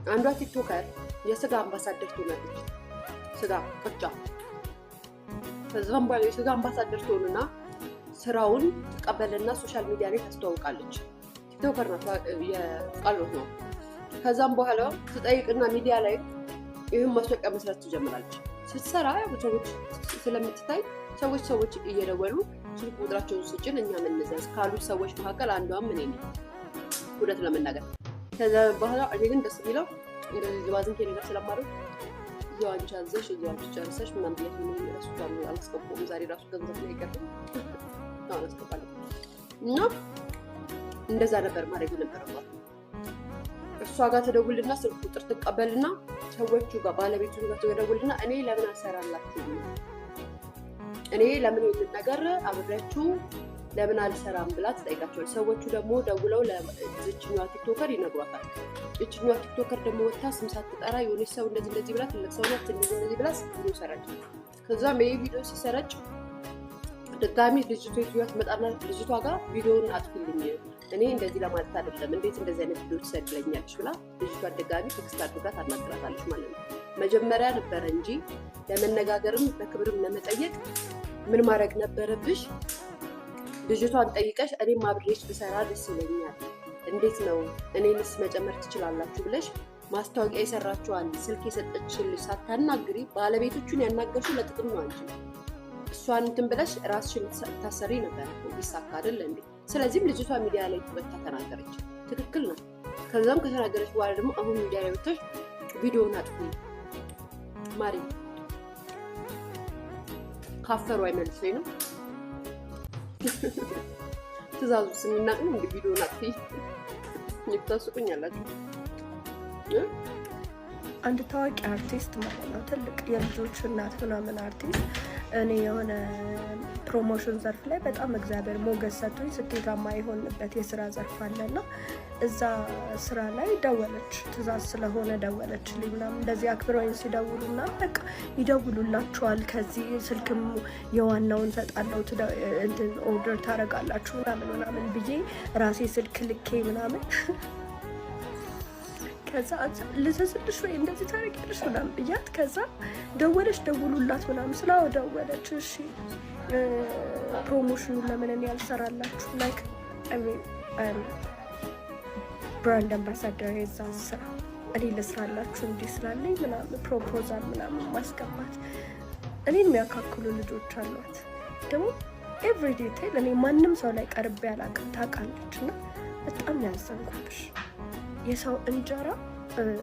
አንዷ ቲክቶከር የስጋ አምባሳደር ትሆናለች። ስጋ ቅርጫ ከዛም በኋላ የስጋ አምባሳደር ትሆንና ስራውን ተቀበለና ሶሻል ሚዲያ ላይ ታስተዋውቃለች። ቲክቶከር ናት፣ የቃሎት ነው። ከዛም በኋላ ትጠይቅና ሚዲያ ላይ ይህን ማስታወቂያ መስራት ትጀምራለች። ስትሰራ ሰዎች ስለምትታይ ሰዎች እየደወሉ ስልክ ቁጥራቸውን ስጭን እኛ ምንዘዝ ካሉት ሰዎች መካከል አንዷም እኔ ነኝ እውነት ለመናገር። ከዛ በኋላ እኔ ግን ደስ የሚለው እንደዚህ ዝባዝንኬ ነገር ስለማድረግ እዚያው አንቺ አዘሽ እዚያው አንቺ ጨርሰሽ ምናምን ብያት ራሱ ጋር አላስገባሁም። ዛሬ ራሱ ገንዘብ ነው የቀረኝ አላስገባለሁ እና እንደዛ ነበር ማድረግ የነበረባት። እሷ ጋር ተደውልና ስልክ ቁጥር ትቀበልና ሰዎቹ ጋር ባለቤቱ ጋር ተደውልና እኔ ለምን አልሰራላችሁ እኔ ለምን ይሄን ነገር አብሬያችሁ ለምን አልሰራም ብላ ትጠይቃቸዋል። ሰዎቹ ደግሞ ደውለው ለዚህኛዋ ቲክቶከር ይነግሯታል። እቺኛዋ ቲክቶከር ደግሞ ወጣ ስም ሳትጠራ የሆነች ሰው እንደዚህ ብላ ትልቅ ሰው ናት እንደዚህ ብላ ቪዲዮ ሰራች። ከዛ ቪዲዮ ሲሰራጭ ድጋሚ ልጅቷ ይዟት መጣና ልጅቷ ጋር ቪዲዮውን አጥፍልኝ እኔ እንደዚህ ለማለት አይደለም እንዴት እንደዚህ አይነት ቪዲዮ ትሰድለኛለሽ ብላ ልጅቷ ድጋሚ ቴክስት አድርጋ ታናግራታለች ማለት ነው። መጀመሪያ ነበረ እንጂ ለመነጋገርም በክብርም ለመጠየቅ ምን ማድረግ ነበረብሽ? ልጅቷን ጠይቀሽ እኔም አብሬሽ ብሰራ ደስ ይለኛል፣ እንዴት ነው እኔንስ መጨመር ትችላላችሁ ብለሽ ማስታወቂያ የሰራችኋል ስልክ የሰጠችልሽ ሳታናግሪ ባለቤቶቹን ያናገርሽው ለጥቅም ነው አንቺ። እሷን እንትን ብለሽ ራስሽን ታሰሪ ነበር ይሳካ አይደል እንዴ? ስለዚህም ልጅቷ ሚዲያ ላይ ወጥታ ተናገረች። ትክክል ነው። ከዛም ከተናገረች በኋላ ደግሞ አሁን ሚዲያ ላይ ወጥተሽ ቪዲዮውን አጥፉ ማሪ ካፈሩ አይመልሰኝ ነው ትእዛዙ ስንናቅ ነው እንግዲህ ቪዲዮውን አጥፊ ይታስቁኛላችሁ። አንድ ታዋቂ አርቲስት ማለት ነው ትልቅ የልጆች እናት ምናምን አርቲስት እኔ የሆነ ፕሮሞሽን ዘርፍ ላይ በጣም እግዚአብሔር ሞገስ ሰጥቶኝ ስኬታማ የሆንበት የስራ ዘርፍ አለና እዛ ስራ ላይ ደወለች። ትእዛዝ ስለሆነ ደወለችልኝ ምናምን እንደዚህ አክብረውኝ ሲደውሉና በቃ ይደውሉላችኋል ከዚህ ስልክም የዋናውን ሰጣለው እንትን ኦርደር ታደርጋላችሁ ምናምን ብዬ ራሴ ስልክ ልኬ ምናምን ከዛ ልዘዝልሽ ወይ እንደዚህ ታደርጊያለሽ ምናምን ብያት ከዛ ደወለች ደውሉላት ምናምን ስላው ደወለች። እሺ ፕሮሞሽኑን ለምን እኔ ያልሰራላችሁ ላይክ ብራንድ አምባሳደር የዛ ስራ እኔ ልስራላችሁ እንዲህ ስላለኝ ምናምን ፕሮፖዛል ምናምን ማስገባት እኔን የሚያካክሉ ልጆች አሏት። ደግሞ ኤቭሪ ዲቴይል እኔ ማንም ሰው ላይ ቀርቤ አላውቅም ታውቃለች። እና በጣም ያዘንኩብሽ የሰው እንጀራ